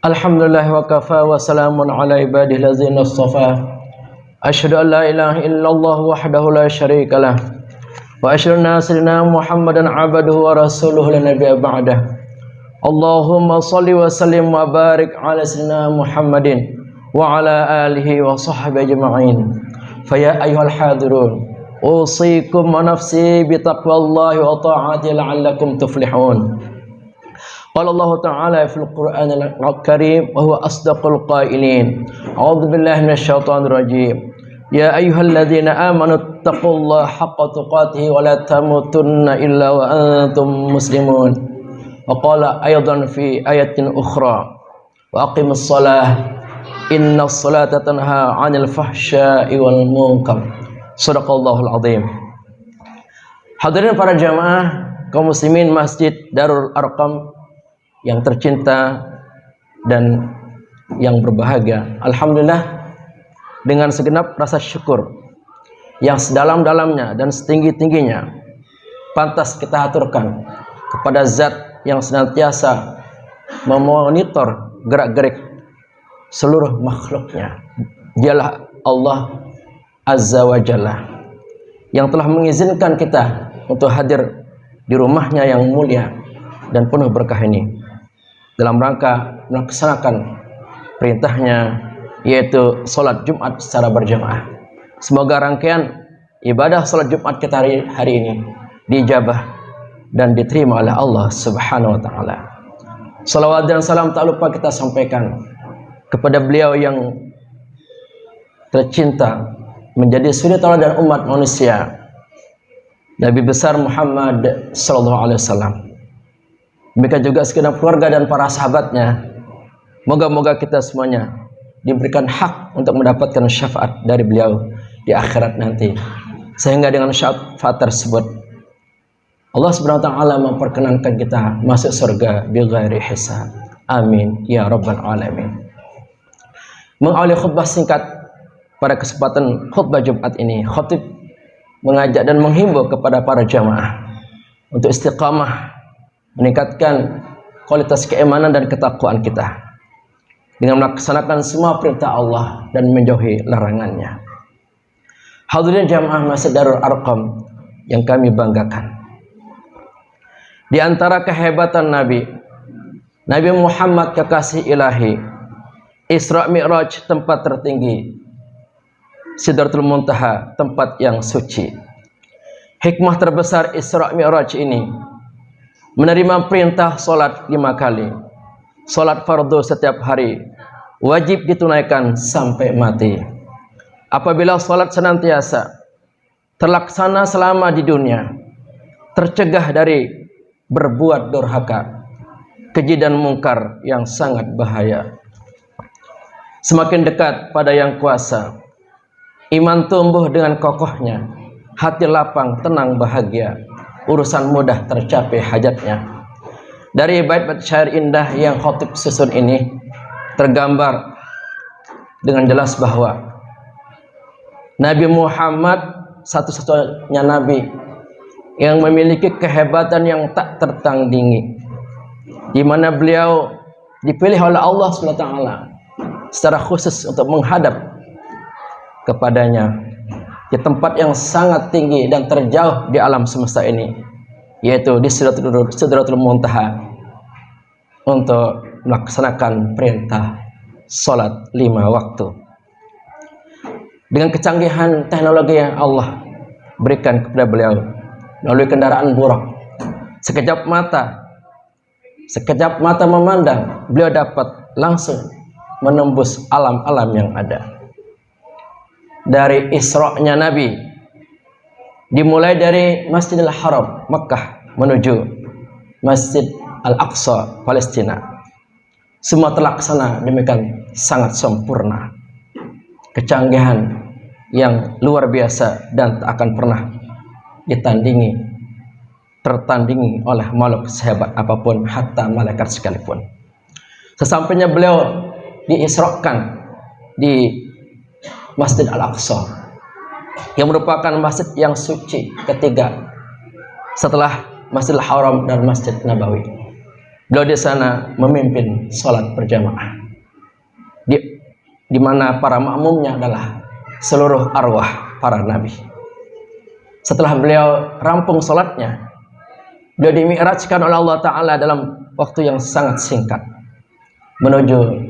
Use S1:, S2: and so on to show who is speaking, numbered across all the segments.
S1: Alhamdulillah wa kafa wa salamun ala ibadihi allazina istafa. Asyhadu an la ilaha illallah wahdahu la syarika lah. Wa asyhadu anna sayyidina Muhammadan abduhu wa rasuluhu la nabiyya ba'dah. Allahumma shalli wa sallim wa barik ala sayyidina Muhammadin wa ala alihi wa sahbihi ajma'in. Fa ya ayyuhal hadirun, usikum wa nafsi bi taqwallahi wa ta'atihi la'allakum tuflihun. Qala Allah Ta'ala fil Qur'anil Karim wa huwa asdaqul qailin. A'udzu billahi minasyaitonir rajim. Ya ayyuhalladzina amanu taqullaha haqqa tuqatih wa la tamutunna illa wa antum muslimun. Wa qala aydan fi ayatin ukhra wa aqimus shalah innas salata tanha 'anil fahsya'i wal munkar. Shadaqallahul azim. Hadirin para jamaah kaum muslimin Masjid Darul Arqam yang tercinta dan yang berbahagia, alhamdulillah dengan segenap rasa syukur yang sedalam-dalamnya dan setinggi-tingginya pantas kita aturkan kepada Zat yang senantiasa memonitor gerak-gerik seluruh makhluknya. Dialah Allah Azza wa Jalla yang telah mengizinkan kita untuk hadir di rumahnya yang mulia dan penuh berkah ini dalam rangka melaksanakan perintahnya, yaitu sholat Jumat secara berjamaah. Semoga rangkaian ibadah sholat Jumat kita hari ini diijabah dan diterima oleh Allah Subhanahu wa Ta'ala. Salawat dan salam tak lupa kita sampaikan kepada beliau yang tercinta, menjadi suri tauladan umat manusia, Nabi besar Muhammad sallallahu alaihi wasallam. Demikian juga segenap keluarga dan para sahabatnya. Moga-moga kita semuanya diberikan hak untuk mendapatkan syafaat dari beliau di akhirat nanti, sehingga dengan syafaat tersebut Allah Subhanahu wa Ta'ala memperkenankan kita masuk surga bighairi hisab. Amin ya rabbal alamin. Mengawali khutbah singkat pada kesempatan khutbah Jumat ini, khatib mengajak dan menghimbau kepada para jamaah untuk istiqamah meningkatkan kualitas keimanan dan ketakwaan kita dengan melaksanakan semua perintah Allah dan menjauhi larangannya. Hadirin jamaah Masjid Darul Arqam yang kami banggakan, di antara kehebatan Nabi Muhammad kekasih ilahi, Isra Mi'raj tempat tertinggi, Sidratul Muntaha tempat yang suci. Hikmah terbesar Isra Mi'raj ini menerima perintah solat 5 kali. Solat fardu setiap hari wajib ditunaikan sampai mati. Apabila solat senantiasa terlaksana selama di dunia, tercegah dari berbuat durhaka, keji dan mungkar yang sangat bahaya. Semakin dekat pada yang kuasa, iman tumbuh dengan kokohnya, hati lapang, tenang, bahagia, urusan mudah tercapai hajatnya. Dari bait-bait syair indah yang khatib susun ini tergambar dengan jelas bahwa Nabi Muhammad satu-satunya Nabi yang memiliki kehebatan yang tak tertandingi, di mana beliau dipilih oleh Allah SWT secara khusus untuk menghadap kepadanya di tempat yang sangat tinggi dan terjauh di alam semesta ini, yaitu di Sidratul Muntaha, untuk melaksanakan perintah sholat 5 waktu. Dengan kecanggihan teknologi yang Allah berikan kepada beliau melalui kendaraan buruk, sekejap mata memandang, beliau dapat langsung menembus alam-alam yang ada. Dari Isra-nya Nabi, dimulai dari Masjidil Haram Mekah menuju Masjid Al-Aqsa Palestina, semua terlaksana demikian sangat sempurna. Kecanggihan yang luar biasa dan tak akan pernah tertandingi oleh makhluk sehebat apapun, hatta malaikat sekalipun. Sesampainya beliau diisrakan di Masjid Al-Aqsa, yang merupakan masjid yang suci ketiga setelah Masjidil Haram dan Masjid Nabawi. Beliau di sana memimpin sholat berjamaah, di mana para makmumnya adalah seluruh arwah para nabi. Setelah beliau rampung sholatnya, beliau dimi'rajkan oleh Allah Ta'ala dalam waktu yang sangat singkat menuju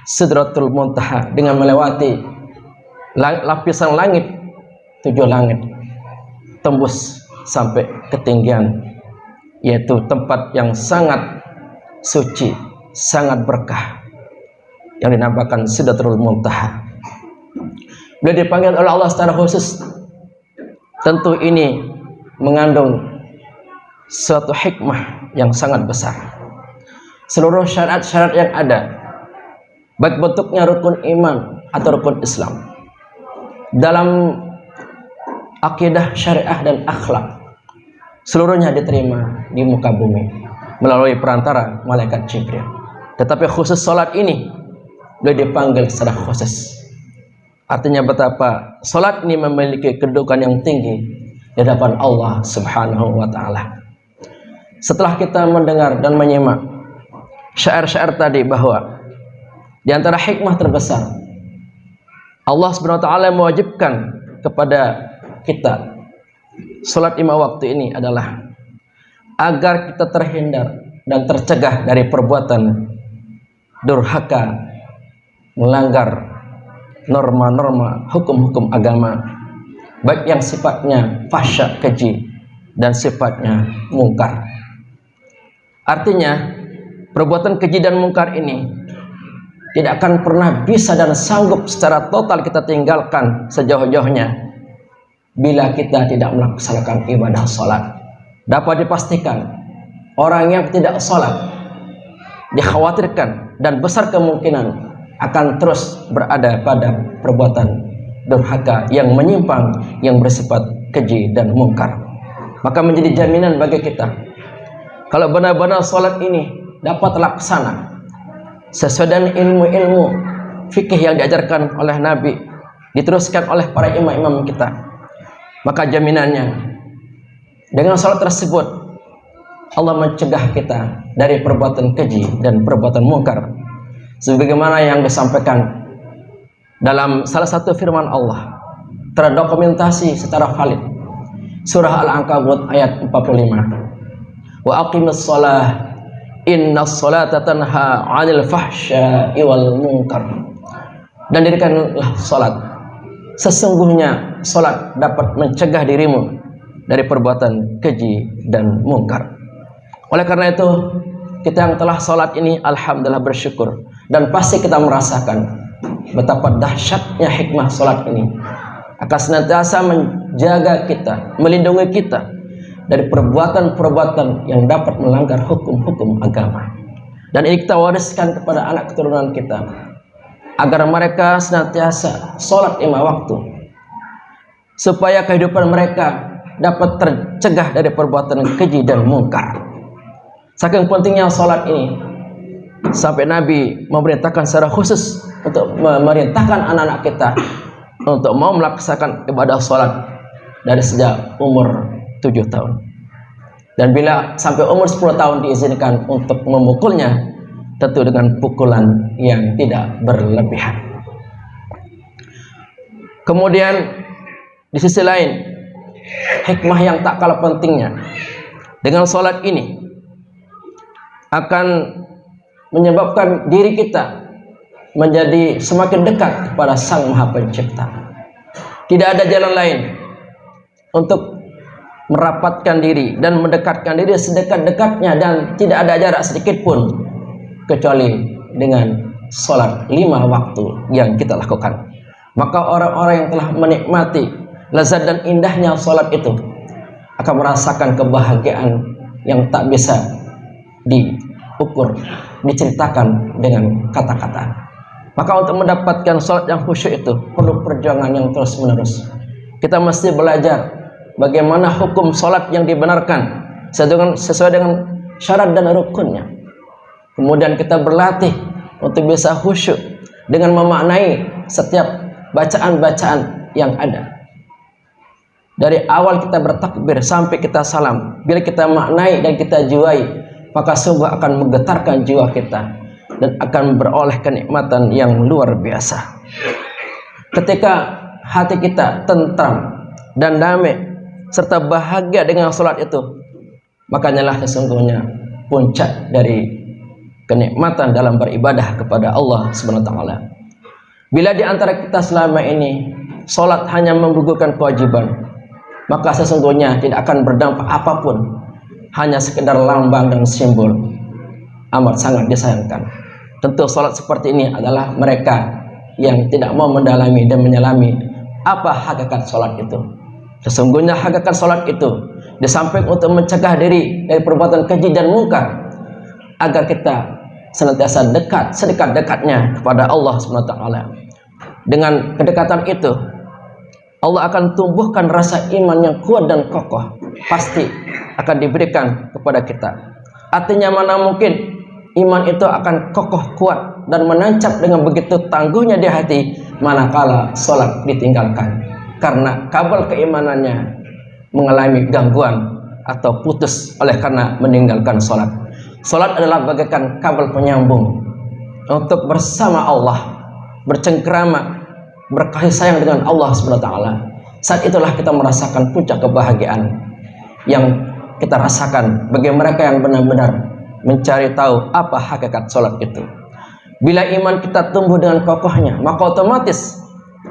S1: Sidratul Muntaha dengan melewati lapisan langit, 7 langit, tembus sampai ketinggian, yaitu tempat yang sangat suci, sangat berkah, yang dinamakan Sidratul Muntaha. Beliau dipanggil oleh Allah secara khusus. Tentu ini mengandung suatu hikmah yang sangat besar. Seluruh syarat-syarat yang ada, baik bentuknya rukun iman atau rukun Islam, dalam akidah, syariah, dan akhlak, seluruhnya diterima di muka bumi melalui perantara malaikat Jibril. Tetapi khusus sholat ini beliau dipanggil secara khusus. Artinya betapa sholat ini memiliki kedudukan yang tinggi di hadapan Allah Subhanahu wa Ta'ala. Setelah kita mendengar dan menyimak syair-syair tadi, bahwa di antara hikmah terbesar Allah Subhanahu wa Ta'ala mewajibkan kepada kita sholat 5 waktu ini adalah agar kita terhindar dan tercegah dari perbuatan durhaka, melanggar norma-norma hukum-hukum agama, baik yang sifatnya fahsya, keji, dan sifatnya mungkar. Artinya perbuatan keji dan mungkar ini tidak akan pernah bisa dan sanggup secara total kita tinggalkan sejauh-jauhnya bila kita tidak melaksanakan ibadah sholat. Dapat dipastikan orang yang tidak sholat dikhawatirkan dan besar kemungkinan akan terus berada pada perbuatan durhaka yang menyimpang, yang bersifat keji dan mungkar. Maka menjadi jaminan bagi kita, kalau benar-benar sholat ini dapat laksana sesuai dengan ilmu-ilmu fikih yang diajarkan oleh Nabi, diteruskan oleh para imam-imam kita, maka jaminannya dengan sholat tersebut Allah mencegah kita dari perbuatan keji dan perbuatan mungkar, sebagaimana yang disampaikan dalam salah satu firman Allah, terdokumentasi secara valid, surah Al-Ankabut ayat 45, wa aqimus shalah innas salata tanha 'anil fahsya'i wal munkar. Dan dirikanlah salat, sesungguhnya salat dapat mencegah dirimu dari perbuatan keji dan mungkar. Oleh karena itu, kita yang telah salat ini alhamdulillah bersyukur, dan pasti kita merasakan betapa dahsyatnya hikmah salat ini akan senantiasa menjaga kita, melindungi kita dari perbuatan-perbuatan yang dapat melanggar hukum-hukum agama. Dan ini kita wariskan kepada anak keturunan kita, agar mereka senantiasa sholat 5 waktu, supaya kehidupan mereka dapat tercegah dari perbuatan keji dan mungkar. Saking pentingnya sholat ini, sampai Nabi memerintahkan secara khusus untuk memerintahkan anak-anak kita untuk mau melaksanakan ibadah sholat dari sejak umur 7 tahun. Dan bila sampai umur 10 tahun diizinkan untuk memukulnya, tentu dengan pukulan yang tidak berlebihan. Kemudian di sisi lain, hikmah yang tak kalah pentingnya, dengan sholat ini akan menyebabkan diri kita menjadi semakin dekat kepada Sang Maha Pencipta. Tidak ada jalan lain untuk merapatkan diri dan mendekatkan diri sedekat-dekatnya, dan tidak ada jarak sedikit pun kecuali dengan sholat 5 waktu yang kita lakukan. Maka orang-orang yang telah menikmati lezat dan indahnya sholat itu akan merasakan kebahagiaan yang tak bisa diukur, diceritakan dengan kata-kata. Maka untuk mendapatkan sholat yang khusyuk itu perlu perjuangan yang terus-menerus. Kita mesti belajar bagaimana hukum sholat yang dibenarkan sesuai dengan syarat dan rukunnya. Kemudian kita berlatih untuk bisa khusyuk dengan memaknai setiap bacaan-bacaan yang ada. dari awal kita bertakbir sampai kita salam, bila kita maknai dan kita jiwai, maka sungguh akan menggetarkan jiwa kita dan akan beroleh kenikmatan yang luar biasa. Ketika hati kita tentram dan damai serta bahagia dengan salat itu, maka lah sesungguhnya puncak dari kenikmatan dalam beribadah kepada Allah Subhanahu wa taala. Bila di antara kita selama ini salat hanya menggugurkan kewajiban, maka sesungguhnya tidak akan berdampak apapun, hanya sekedar lambang dan simbol. Amat sangat disayangkan. Tentu salat seperti ini adalah mereka yang tidak mau mendalami dan menyelami apa hakikat salat itu. Sesungguhnya hakikat salat itu di samping untuk mencegah diri dari perbuatan keji dan mungkar, agar kita senantiasa dekat, sedekat-dekatnya kepada Allah SWT. Dengan kedekatan itu, Allah akan tumbuhkan rasa iman yang kuat dan kokoh, pasti akan diberikan kepada kita. Artinya mana mungkin iman itu akan kokoh kuat dan menancap dengan begitu tangguhnya di hati manakala sholat ditinggalkan, karena kabel keimanannya mengalami gangguan atau putus oleh karena meninggalkan sholat. Sholat adalah bagaikan kabel penyambung untuk bersama Allah, bercengkrama, berkasih sayang dengan Allah SWT. Saat itulah kita merasakan puncak kebahagiaan yang kita rasakan bagi mereka yang benar-benar mencari tahu apa hakikat sholat itu. Bila iman kita tumbuh dengan kokohnya, maka otomatis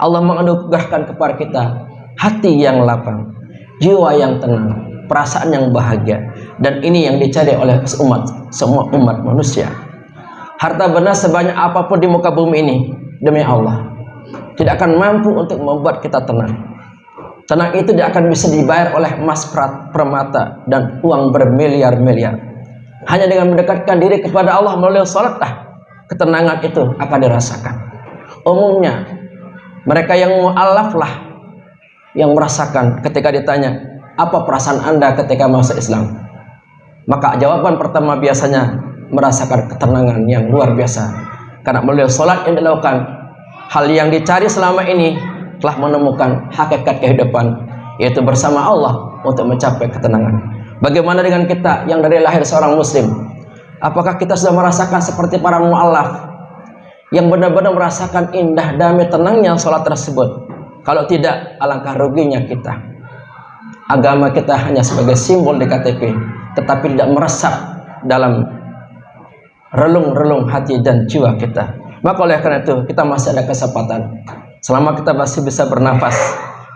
S1: Allah menganugerahkan kepada kita hati yang lapang, jiwa yang tenang, perasaan yang bahagia. Dan ini yang dicari oleh semua umat manusia. Harta benda sebanyak apapun di muka bumi ini, demi Allah, tidak akan mampu untuk membuat kita tenang. Tenang itu tidak akan bisa dibayar oleh emas, permata, dan uang bermiliar-miliar. Hanya dengan mendekatkan diri kepada Allah melalui salatlah ketenangan itu akan dirasakan. Umumnya mereka yang mu'alaf lah yang merasakan ketika ditanya, apa perasaan Anda ketika masuk Islam? Maka jawaban pertama biasanya merasakan ketenangan yang luar biasa, karena melalui salat yang dilakukan, hal yang dicari selama ini telah menemukan hakikat kehidupan, yaitu bersama Allah untuk mencapai ketenangan. Bagaimana dengan kita yang dari lahir seorang muslim? Apakah kita sudah merasakan seperti para mu'alaf yang benar-benar merasakan indah, damai, tenangnya salat tersebut? Kalau tidak, alangkah ruginya kita. Agama kita hanya sebagai simbol di KTP, tetapi tidak meresap dalam relung-relung hati dan jiwa kita. Maka oleh karena itu kita masih ada kesempatan, selama kita masih bisa bernafas,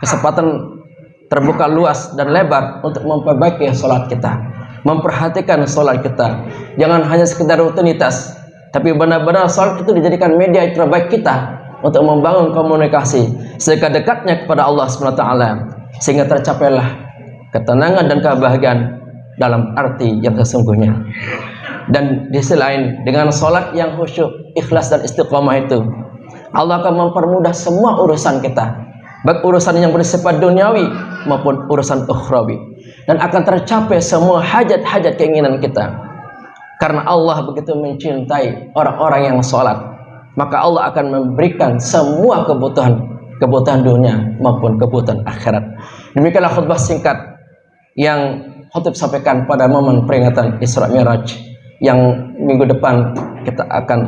S1: kesempatan terbuka luas dan lebar untuk memperbaiki sholat kita, memperhatikan sholat kita. Jangan hanya sekedar rutinitas, tapi benar-benar sholat itu dijadikan media terbaik kita untuk membangun komunikasi sedekat-dekatnya kepada Allah SWT, sehingga tercapailah ketenangan dan kebahagiaan dalam arti yang sesungguhnya. Dan di sisi lain, dengan sholat yang khusyuk, ikhlas dan istiqomah itu, Allah akan mempermudah semua urusan kita, baik urusan yang bersifat duniawi maupun urusan ukhrawi, dan akan tercapai semua hajat-hajat keinginan kita. Karena Allah begitu mencintai orang-orang yang sholat, maka Allah akan memberikan semua kebutuhan dunia maupun kebutuhan akhirat. Demikianlah khutbah singkat yang khutib sampaikan pada momen peringatan Isra Mi'raj yang minggu depan kita akan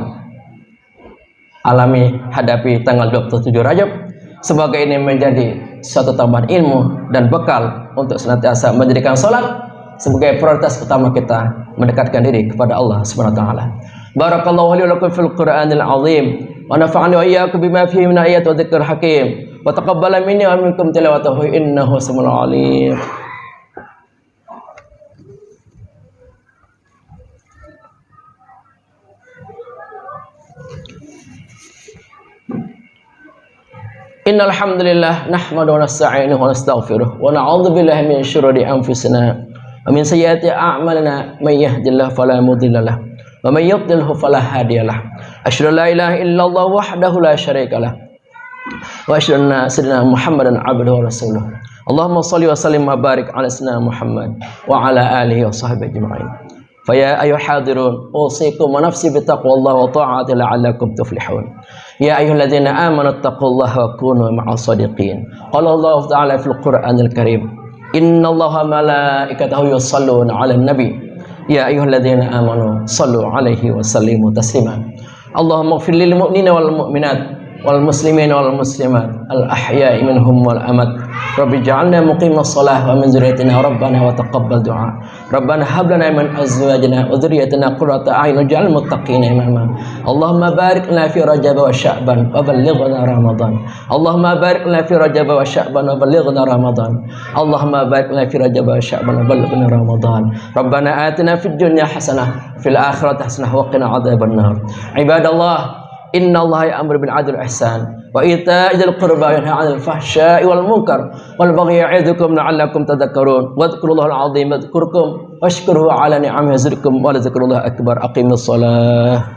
S1: hadapi tanggal 27 Rajab. Semoga ini menjadi suatu tambahan ilmu dan bekal untuk senantiasa menjadikan sholat sebagai prioritas utama kita mendekatkan diri kepada Allah Subhanahu wa taala. Barakallahu li wa lakum fil Qur'anil azim wa nafa'ani wa iyyakum bima fihi min ayati wa dzikril hakim wa taqabbala minni wa minkum tilawatahu innahu samiul alim. Innal hamdalillah nahmaduhu wa nasta'inuhu wa nastaghfiruh wa na'udzu billahi min syururi anfusina wa min sayyiati a'malina may yahdihillahu fala mudilla lahu wa may yudlilhu fala hadiyalah. Asyhadu an la ilaha illallah wahdahu la syarika lah wa asyhadu anna sayyidina Muhammadan abduhu wa rasuluh. Allahumma shalli wa sallim wa barik ala sayyidina Muhammad wa ala alihi wa sahbihi ajma'in. Faya ayyuhadirun usikum wa nafsi bittaqwallahi wa ta'ati la'allakum tuflihun. Ya ayyuhalladzina amanu taqullaha wa kunu ma'as shadiqin. Qala Allah ta'ala fil Qur'anil Karim, innallaha malaikatahu yusholluna 'alan nabi. Ya ayyuhalladzina amanu shallu 'alaihi wa sallimu taslima. Allahumma ighfir lil mu'minina wal mu'minat wal muslimin wal muslimat al ahya'i minhum wal amat. Rabbi ja'alna muqimas shalah wa min dzurriyyatina rabbana wa taqabbal du'a. Rabbana hab lana min azwajina wa dzurriyyatina qurrata a'yun waj'alna muttaqina imama. Allahumma barik lana fi Rajab wa Sya'ban wa ballighna Ramadan. Allahumma barik lana fi Rajab wa Sya'ban wa ballighna Ramadan. Allahumma barik lana fi Rajab wa Sya'ban wa ballighna Ramadan. Rabbana atina fid dunya hasanah fil akhirati hasanah wa qina adzabannar. Ibadallah, innallaha ya'muru bil 'adli wal ihsan wa ita'i dzil qurba wa yanha 'anil fahsya'i wal munkar wal baghi ya'idukum la'allakum tadhakkarun. Wadhkurullahal 'azim yadhkurkum washkuruhu 'ala ni'amihi yazidkum wa la dzikrullahi akbar. Aqimus shalah.